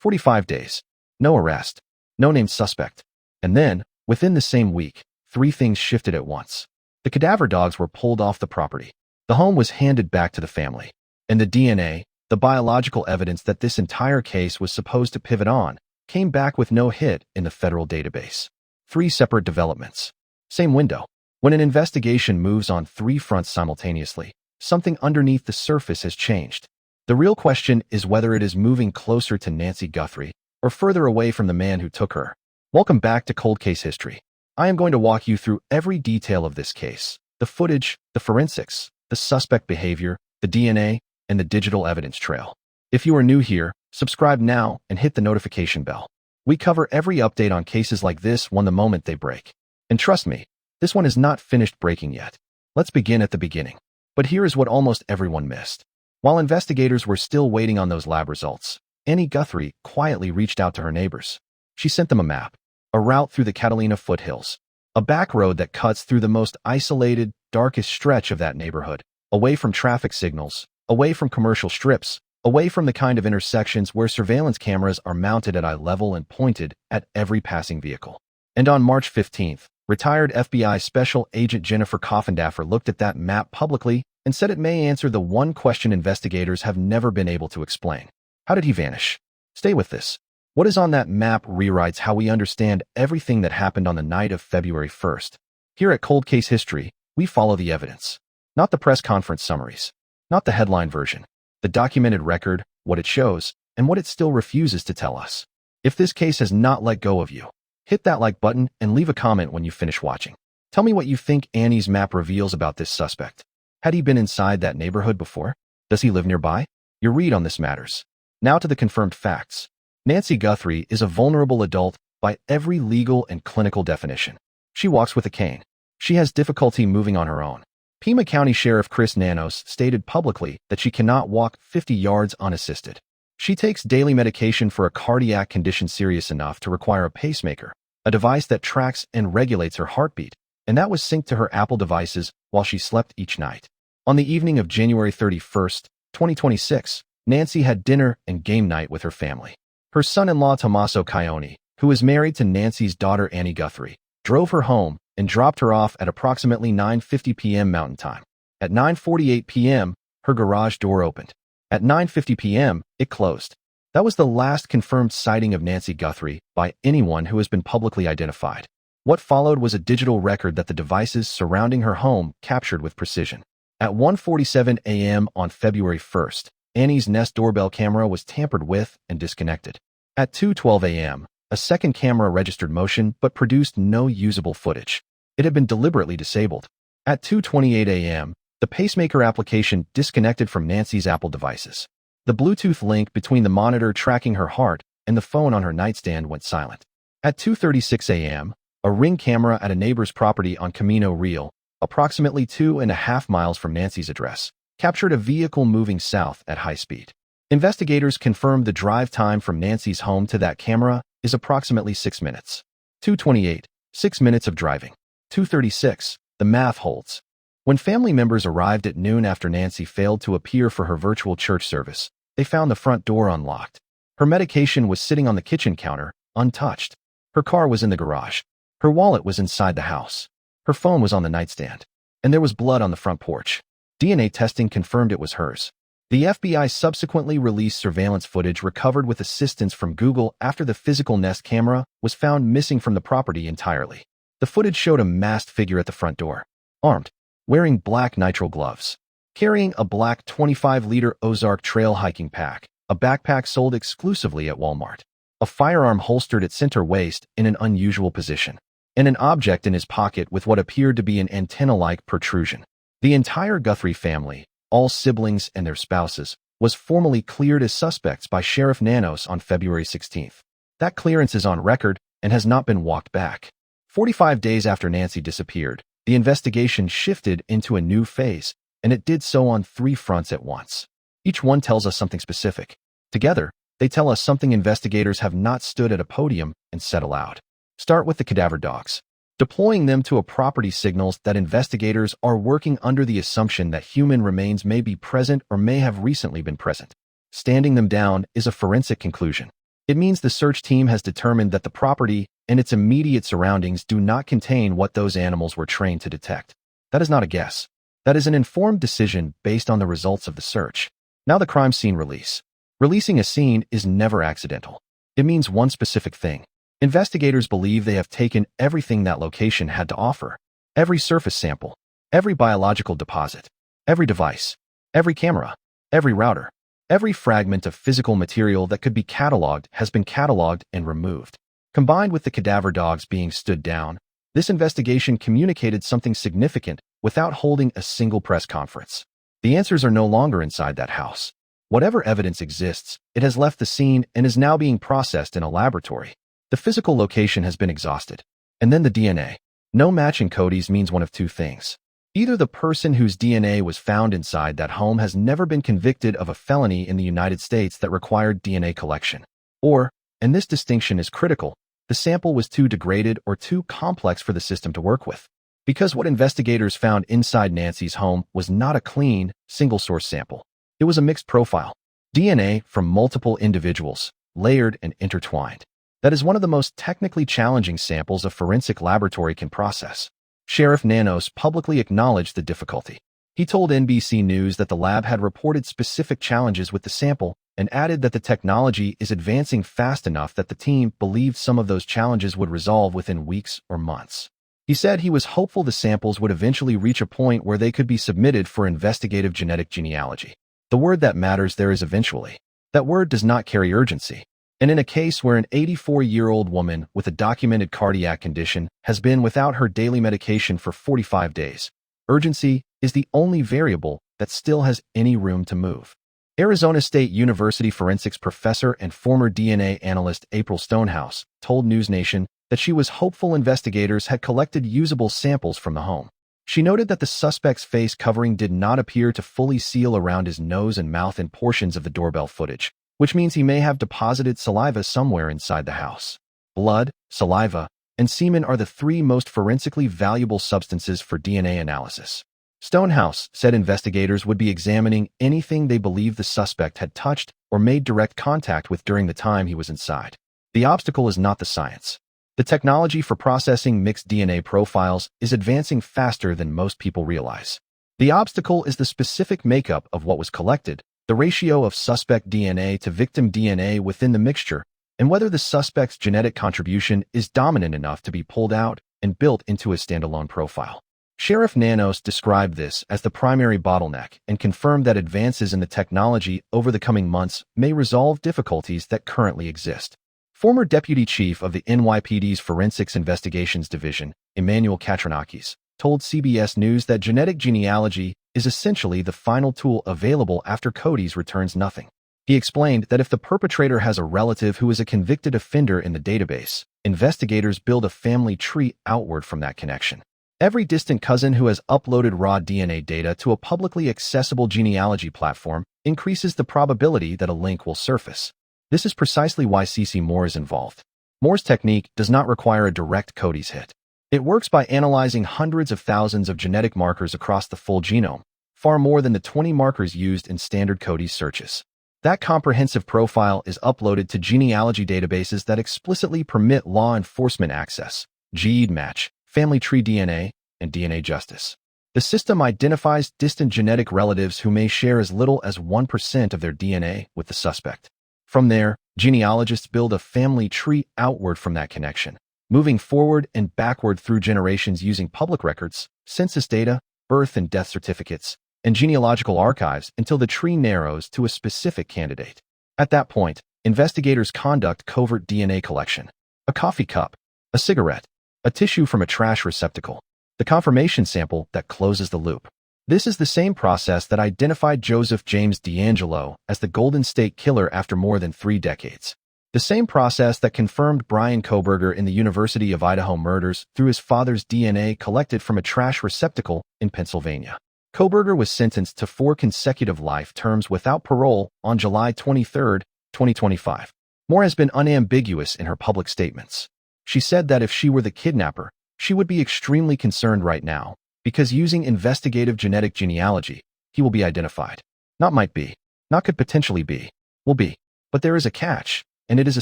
45 days. No arrest. No named suspect. And then, within the same week, three things shifted at once. The cadaver dogs were pulled off the property. The home was handed back to the family. And the DNA, the biological evidence that this entire case was supposed to pivot on, came back with no hit in the federal database. Three separate developments. Same window. When an investigation moves on three fronts simultaneously, something underneath the surface has changed. The real question is whether it is moving closer to Nancy Guthrie or further away from the man who took her. Welcome back to Cold Case History. I am going to walk you through every detail of this case, the footage, the forensics, the suspect behavior, the DNA, and the digital evidence trail. If you are new here, subscribe now and hit the notification bell. We cover every update on cases like this one the moment they break. And trust me, this one is not finished breaking yet. Let's begin at the beginning. But here is what almost everyone missed. While investigators were still waiting on those lab results, Annie Guthrie quietly reached out to her neighbors. She sent them a map, a route through the Catalina Foothills, a back road that cuts through the most isolated, darkest stretch of that neighborhood, away from traffic signals, away from commercial strips, away from the kind of intersections where surveillance cameras are mounted at eye level and pointed at every passing vehicle. And on March 15th, retired FBI Special Agent Jennifer Coffindaffer looked at that map publicly and said it may answer the one question investigators have never been able to explain. How did he vanish? Stay with this. What is on that map rewrites how we understand everything that happened on the night of February 1st. Here at Cold Case History, we follow the evidence. Not the press conference summaries. Not the headline version. The documented record, what it shows, and what it still refuses to tell us. If this case has not let go of you, hit that like button and leave a comment when you finish watching. Tell me what you think Annie's map reveals about this suspect. Had he been inside that neighborhood before? Does he live nearby? Your read on this matters. Now to the confirmed facts. Nancy Guthrie is a vulnerable adult by every legal and clinical definition. She walks with a cane. She has difficulty moving on her own. Pima County Sheriff Chris Nanos stated publicly that she cannot walk 50 yards unassisted. She takes daily medication for a cardiac condition serious enough to require a pacemaker, a device that tracks and regulates her heartbeat, and that was synced to her Apple devices while she slept each night. On the evening of January 31st, 2026, Nancy had dinner and game night with her family. Her son-in-law Tommaso Cioni, who is married to Nancy's daughter Annie Guthrie, drove her home and dropped her off at approximately 9:50 p.m. Mountain Time. At 9:48 p.m., her garage door opened. At 9:50 p.m., it closed. That was the last confirmed sighting of Nancy Guthrie by anyone who has been publicly identified. What followed was a digital record that the devices surrounding her home captured with precision. At 1:47 a.m. on February 1st, Annie's Nest doorbell camera was tampered with and disconnected. At 2:12 a.m., a second camera registered motion but produced no usable footage. It had been deliberately disabled. At 2:28 a.m., the pacemaker application disconnected from Nancy's Apple devices. The Bluetooth link between the monitor tracking her heart and the phone on her nightstand went silent. At 2:36 a.m., a Ring camera at a neighbor's property on Camino Real, approximately 2.5 miles from Nancy's address, captured a vehicle moving south at high speed. Investigators confirmed the drive time from Nancy's home to that camera is approximately 6 minutes. 2:28, 6 minutes of driving. 2:36, the math holds. When family members arrived at noon after Nancy failed to appear for her virtual church service, they found the front door unlocked. Her medication was sitting on the kitchen counter, untouched. Her car was in the garage. Her wallet was inside the house. Her phone was on the nightstand. And there was blood on the front porch. DNA testing confirmed it was hers. The FBI subsequently released surveillance footage recovered with assistance from Google after the physical Nest camera was found missing from the property entirely. The footage showed a masked figure at the front door, armed, wearing black nitrile gloves, carrying a black 25-liter Ozark trail hiking pack, a backpack sold exclusively at Walmart, a firearm holstered at center waist in an unusual position, and an object in his pocket with what appeared to be an antenna-like protrusion. The entire Guthrie family, all siblings and their spouses, was formally cleared as suspects by Sheriff Nanos on February 16th. That clearance is on record and has not been walked back. 45 days after Nancy disappeared, the investigation shifted into a new phase, and it did so on three fronts at once. Each one tells us something specific. Together, they tell us something investigators have not stood at a podium and said aloud. Start with the cadaver dogs. Deploying them to a property signals that investigators are working under the assumption that human remains may be present or may have recently been present. Standing them down is a forensic conclusion. It means the search team has determined that the property and its immediate surroundings do not contain what those animals were trained to detect. That is not a guess. That is an informed decision based on the results of the search. Now the crime scene release. Releasing a scene is never accidental. It means one specific thing. Investigators believe they have taken everything that location had to offer. Every surface sample, every biological deposit, every device, every camera, every router, every fragment of physical material that could be cataloged has been cataloged and removed. Combined with the cadaver dogs being stood down, this investigation communicated something significant without holding a single press conference. The answers are no longer inside that house. Whatever evidence exists, it has left the scene and is now being processed in a laboratory. The physical location has been exhausted. And then the DNA. No match in CODIS means one of two things. Either the person whose DNA was found inside that home has never been convicted of a felony in the United States that required DNA collection, or, and this distinction is critical, the sample was too degraded or too complex for the system to work with. Because what investigators found inside Nancy's home was not a clean, single-source sample. It was a mixed profile. DNA from multiple individuals, layered and intertwined. That is one of the most technically challenging samples a forensic laboratory can process. Sheriff Nanos publicly acknowledged the difficulty. He told NBC News that the lab had reported specific challenges with the sample and added that the technology is advancing fast enough that the team believed some of those challenges would resolve within weeks or months. He said he was hopeful the samples would eventually reach a point where they could be submitted for investigative genetic genealogy. The word that matters there is eventually. That word does not carry urgency. And in a case where an 84-year-old woman with a documented cardiac condition has been without her daily medication for 45 days, urgency is the only variable that still has any room to move. Arizona State University forensics professor and former DNA analyst April Stonehouse told NewsNation that she was hopeful investigators had collected usable samples from the home. She noted that the suspect's face covering did not appear to fully seal around his nose and mouth in portions of the doorbell footage, which means he may have deposited saliva somewhere inside the house. Blood, saliva, and semen are the three most forensically valuable substances for DNA analysis. Stonehouse said investigators would be examining anything they believe the suspect had touched or made direct contact with during the time he was inside. The obstacle is not the science. The technology for processing mixed DNA profiles is advancing faster than most people realize. The obstacle is the specific makeup of what was collected, the ratio of suspect DNA to victim DNA within the mixture, and whether the suspect's genetic contribution is dominant enough to be pulled out and built into a standalone profile. Sheriff Nanos described this as the primary bottleneck and confirmed that advances in the technology over the coming months may resolve difficulties that currently exist. Former Deputy Chief of the NYPD's Forensics Investigations Division, Emmanuel Katranakis, told CBS News that genetic genealogy is essentially the final tool available after CODIS returns nothing. He explained that if the perpetrator has a relative who is a convicted offender in the database, investigators build a family tree outward from that connection. Every distant cousin who has uploaded raw DNA data to a publicly accessible genealogy platform increases the probability that a link will surface. This is precisely why CeCe Moore is involved. Moore's technique does not require a direct CODIS hit. It works by analyzing hundreds of thousands of genetic markers across the full genome, far more than the 20 markers used in standard CODIS searches. That comprehensive profile is uploaded to genealogy databases that explicitly permit law enforcement access, GEDmatch, Family Tree DNA, and DNA Justice. The system identifies distant genetic relatives who may share as little as 1% of their DNA with the suspect. From there, genealogists build a family tree outward from that connection, moving forward and backward through generations using public records, census data, birth and death certificates, and genealogical archives until the tree narrows to a specific candidate. At that point, investigators conduct covert DNA collection. A coffee cup, a cigarette, a tissue from a trash receptacle, the confirmation sample that closes the loop. This is the same process that identified Joseph James DeAngelo as the Golden State Killer after more than 3 decades. The same process that confirmed Bryan Kohberger in the University of Idaho murders through his father's DNA collected from a trash receptacle in Pennsylvania. Kohberger was sentenced to 4 consecutive life terms without parole on July 23, 2025. Moore has been unambiguous in her public statements. She said that if she were the kidnapper, she would be extremely concerned right now, because using investigative genetic genealogy, he will be identified. Not might be, not could potentially be, will be. But there is a catch, and it is a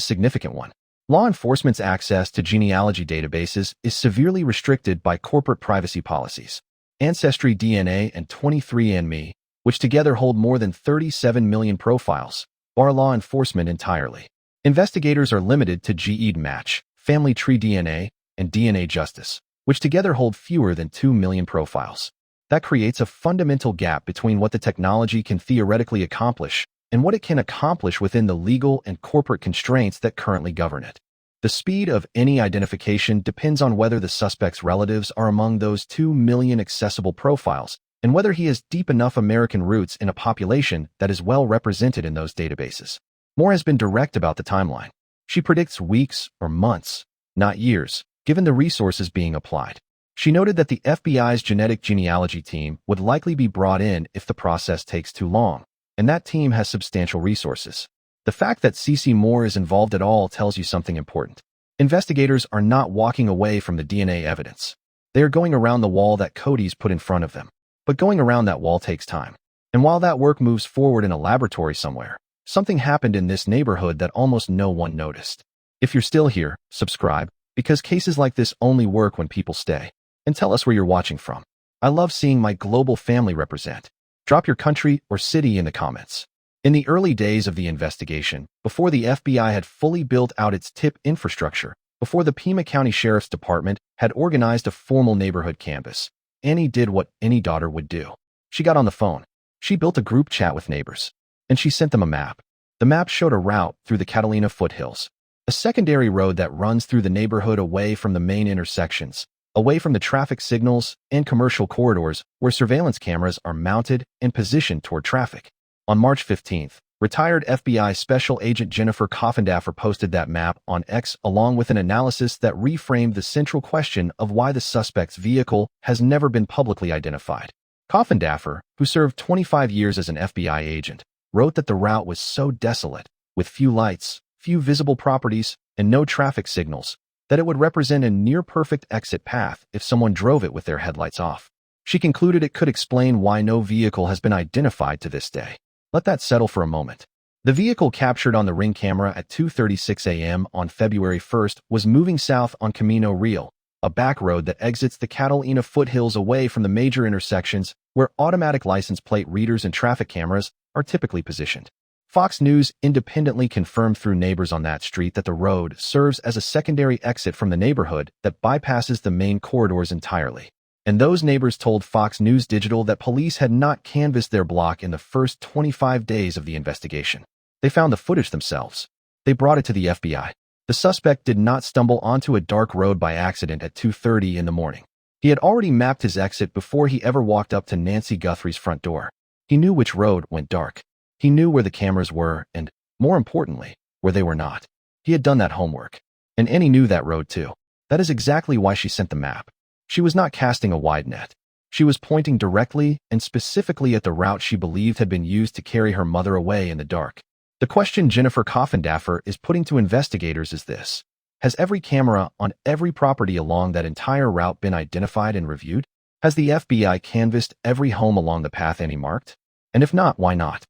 significant one. Law enforcement's access to genealogy databases is severely restricted by corporate privacy policies. Ancestry DNA and 23andMe, which together hold more than 37 million profiles, bar law enforcement entirely. Investigators are limited to GED-Match, Family Tree DNA, and DNA Justice, which together hold fewer than 2 million profiles. That creates a fundamental gap between what the technology can theoretically accomplish and what it can accomplish within the legal and corporate constraints that currently govern it. The speed of any identification depends on whether the suspect's relatives are among those 2 million accessible profiles and whether he has deep enough American roots in a population that is well represented in those databases. Moore has been direct about the timeline. She predicts weeks or months, not years, given the resources being applied. She noted that the FBI's genetic genealogy team would likely be brought in if the process takes too long, and that team has substantial resources. The fact that CeCe Moore is involved at all tells you something important. Investigators are not walking away from the DNA evidence. They are going around the wall that CODIS put in front of them. But going around that wall takes time. And while that work moves forward in a laboratory somewhere, something happened in this neighborhood that almost no one noticed. If you're still here, subscribe, because cases like this only work when people stay. And tell us where you're watching from. I love seeing my global family represent. Drop your country or city in the comments. In the early days of the investigation, before the FBI had fully built out its tip infrastructure, before the Pima County Sheriff's Department had organized a formal neighborhood canvass, Annie did what any daughter would do. She got on the phone. She built a group chat with neighbors. And she sent them a map. The map showed a route through the Catalina Foothills, a secondary road that runs through the neighborhood away from the main intersections, away from the traffic signals and commercial corridors where surveillance cameras are mounted and positioned toward traffic. On March 15th, retired FBI Special Agent Jennifer Kohberger posted that map on X along with an analysis that reframed the central question of why the suspect's vehicle has never been publicly identified. Kohberger, who served 25 years as an FBI agent, wrote that the route was so desolate, with few lights, few visible properties, and no traffic signals, that it would represent a near-perfect exit path if someone drove it with their headlights off. She concluded it could explain why no vehicle has been identified to this day. Let that settle for a moment. The vehicle captured on the Ring camera at 2:36 a.m. on February 1st was moving south on Camino Real, a back road that exits the Catalina Foothills away from the major intersections where automatic license plate readers and traffic cameras are typically positioned. Fox News independently confirmed through neighbors on that street that the road serves as a secondary exit from the neighborhood that bypasses the main corridors entirely. And those neighbors told Fox News Digital that police had not canvassed their block in the first 25 days of the investigation. They found the footage themselves. They brought it to the FBI. The suspect did not stumble onto a dark road by accident at 2:30 in the morning. He had already mapped his exit before he ever walked up to Nancy Guthrie's front door. He knew which road went dark. He knew where the cameras were and, more importantly, where they were not. He had done that homework. And Annie knew that road too. That is exactly why she sent the map. She was not casting a wide net. She was pointing directly and specifically at the route she believed had been used to carry her mother away in the dark. The question Jennifer Kohberger is putting to investigators is this. Has every camera on every property along that entire route been identified and reviewed? Has the FBI canvassed every home along the path Annie marked? And if not, why not?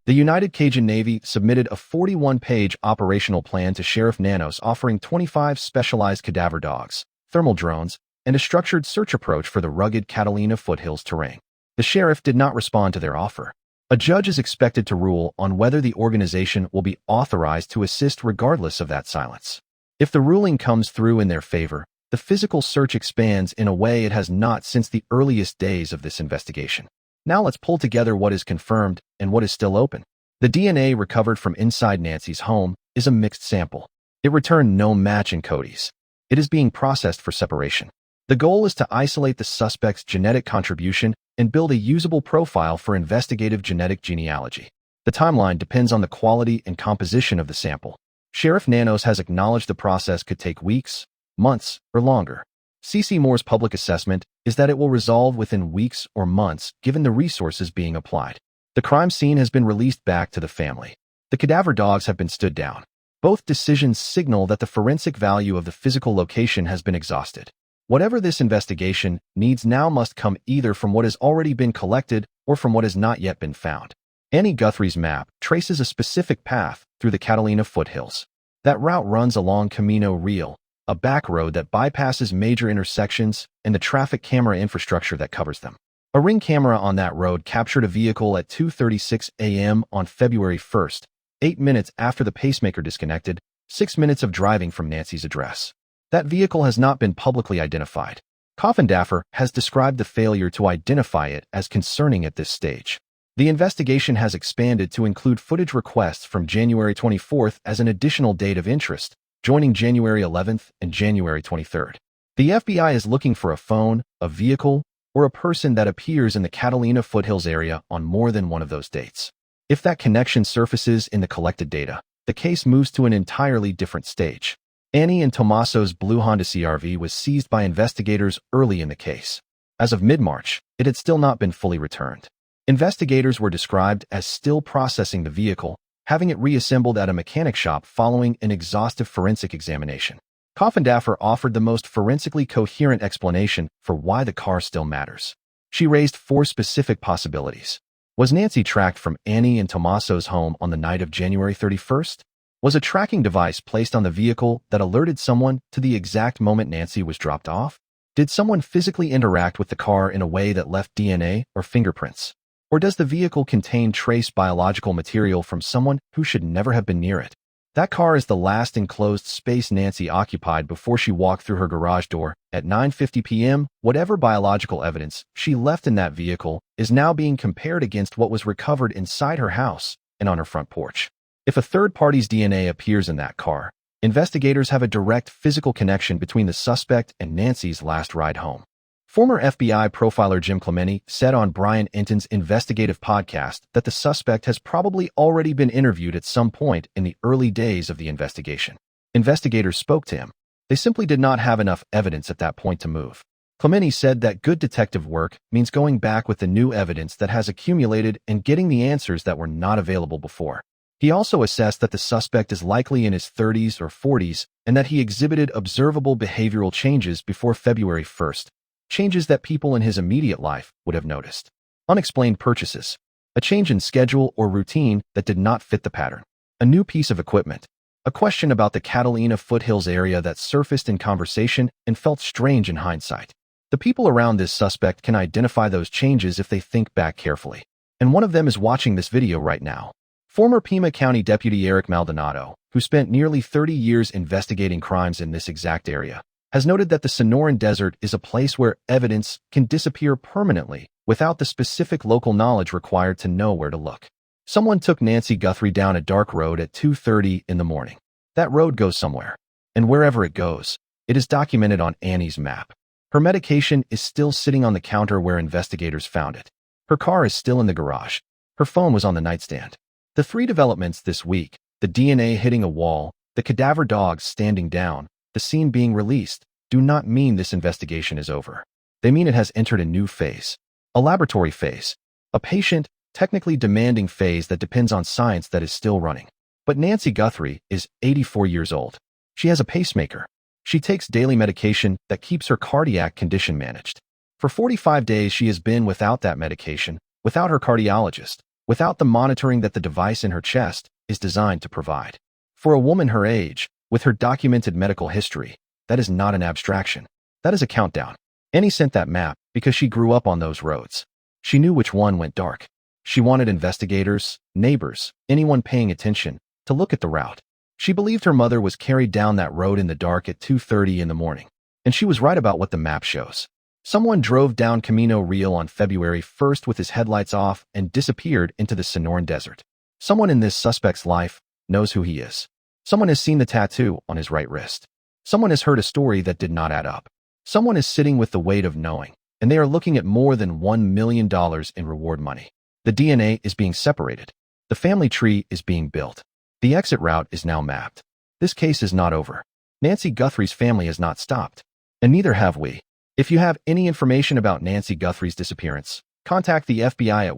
The United Cajun Navy submitted a 41-page operational plan to Sheriff Nanos offering 25 specialized cadaver dogs, thermal drones, and a structured search approach for the rugged Catalina Foothills terrain. The sheriff did not respond to their offer. A judge is expected to rule on whether the organization will be authorized to assist regardless of that silence. If the ruling comes through in their favor, the physical search expands in a way it has not since the earliest days of this investigation. Now let's pull together what is confirmed and what is still open. The DNA recovered from inside Nancy's home is a mixed sample. It returned no match in CODIS. It is being processed for separation. The goal is to isolate the suspect's genetic contribution and build a usable profile for investigative genetic genealogy. The timeline depends on the quality and composition of the sample. Sheriff Nanos has acknowledged the process could take weeks, months, or longer. CeCe Moore's public assessment is that it will resolve within weeks or months given the resources being applied. The crime scene has been released back to the family. The cadaver dogs have been stood down. Both decisions signal that the forensic value of the physical location has been exhausted. Whatever this investigation needs now must come either from what has already been collected or from what has not yet been found. Annie Guthrie's map traces a specific path through the Catalina Foothills. That route runs along Camino Real, a back road that bypasses major intersections and the traffic camera infrastructure that covers them. A Ring camera on that road captured a vehicle at 2:36 a.m. on February 1st, 8 minutes after the pacemaker disconnected, 6 minutes of driving from Nancy's address. That vehicle has not been publicly identified. Kohberger has described the failure to identify it as concerning at this stage. The investigation has expanded to include footage requests from January 24th as an additional date of interest, joining January 11th and January 23rd. The FBI is looking for a phone, a vehicle, or a person that appears in the Catalina Foothills area on more than one of those dates. If that connection surfaces in the collected data, the case moves to an entirely different stage. Annie and Tommaso's blue Honda CR-V was seized by investigators early in the case. As of mid-March, it had still not been fully returned. Investigators were described as still processing the vehicle, having it reassembled at a mechanic shop following an exhaustive forensic examination. Kohberger offered the most forensically coherent explanation for why the car still matters. She raised 4 specific possibilities. Was Nancy tracked from Annie and Tommaso's home on the night of January 31st? Was a tracking device placed on the vehicle that alerted someone to the exact moment Nancy was dropped off? Did someone physically interact with the car in a way that left DNA or fingerprints? Or does the vehicle contain trace biological material from someone who should never have been near it? That car is the last enclosed space Nancy occupied before she walked through her garage door at 9:50 p.m. Whatever biological evidence she left in that vehicle is now being compared against what was recovered inside her house and on her front porch. If a third party's DNA appears in that car, investigators have a direct physical connection between the suspect and Nancy's last ride home. Former FBI profiler Jim Clemente said on Bryan investigative podcast that the suspect has probably already been interviewed at some point in the early days of the investigation. Investigators spoke to him. They simply did not have enough evidence at that point to move. Clemente said that good detective work means going back with the new evidence that has accumulated and getting the answers that were not available before. He also assessed that the suspect is likely in his 30s or 40s and that he exhibited observable behavioral changes before February 1st. Changes that people in his immediate life would have noticed. Unexplained purchases. A change in schedule or routine that did not fit the pattern. A new piece of equipment. A question about the Catalina Foothills area that surfaced in conversation and felt strange in hindsight. The people around this suspect can identify those changes if they think back carefully. And one of them is watching this video right now. Former Pima County Deputy Eric Maldonado, who spent nearly 30 years investigating crimes in this exact area, has noted that the Sonoran Desert is a place where evidence can disappear permanently without the specific local knowledge required to know where to look. Someone took Nancy Guthrie down a dark road at 2:30 in the morning. That road goes somewhere, and wherever it goes, it is documented on Annie's map. Her medication is still sitting on the counter where investigators found it. Her car is still in the garage. Her phone was on the nightstand. The 3 developments this week, the DNA hitting a wall, the cadaver dogs standing down, the scene being released, do not mean this investigation is over. They mean it has entered a new phase. A laboratory phase. A patient, technically demanding phase that depends on science that is still running. But Nancy Guthrie is 84 years old. She has a pacemaker. She takes daily medication that keeps her cardiac condition managed. For 45 days she has been without that medication, without her cardiologist, without the monitoring that the device in her chest is designed to provide. For a woman her age, with her documented medical history, that is not an abstraction. That is a countdown. Annie sent that map because she grew up on those roads. She knew which one went dark. She wanted investigators, neighbors, anyone paying attention, to look at the route. She believed her mother was carried down that road in the dark at 2:30 in the morning. And she was right about what the map shows. Someone drove down Camino Real on February 1st with his headlights off and disappeared into the Sonoran Desert. Someone in this suspect's life knows who he is. Someone has seen the tattoo on his right wrist. Someone has heard a story that did not add up. Someone is sitting with the weight of knowing, and they are looking at more than $1 million in reward money. The DNA is being separated. The family tree is being built. The exit route is now mapped. This case is not over. Nancy Guthrie's family has not stopped, and neither have we. If you have any information about Nancy Guthrie's disappearance, contact the FBI at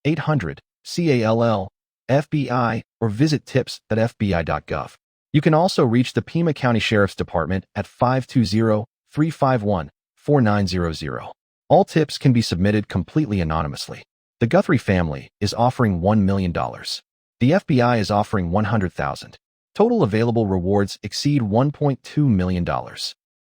1-800-CALL-FBI or visit tips.fbi.gov. You can also reach the Pima County Sheriff's Department at 520-351-4900. All tips can be submitted completely anonymously. The Guthrie family is offering $1 million. The FBI is offering $100,000. Total available rewards exceed $1.2 million.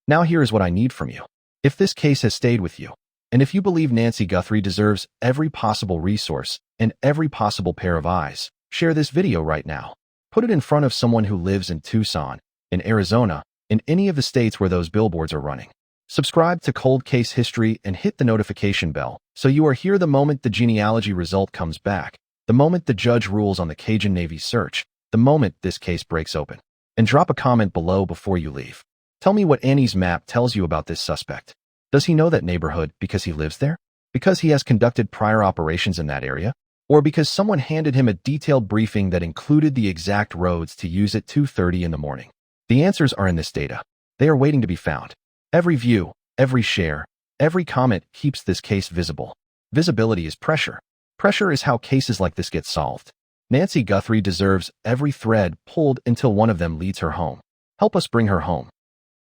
Now here is what I need from you. If this case has stayed with you, and if you believe Nancy Guthrie deserves every possible resource and every possible pair of eyes, share this video right now. Put it in front of someone who lives in Tucson, in Arizona, in any of the states where those billboards are running. Subscribe to Cold Case History and hit the notification bell so you are here the moment the genealogy result comes back, the moment the judge rules on the Cajun Navy search, the moment this case breaks open. And drop a comment below before you leave. Tell me what Annie's map tells you about this suspect. Does he know that neighborhood because he lives there? Because he has conducted prior operations in that area? Or because someone handed him a detailed briefing that included the exact roads to use at 2:30 in the morning? The answers are in this data. They are waiting to be found. Every view, every share, every comment keeps this case visible. Visibility is pressure. Pressure is how cases like this get solved. Nancy Guthrie deserves every thread pulled until one of them leads her home. Help us bring her home.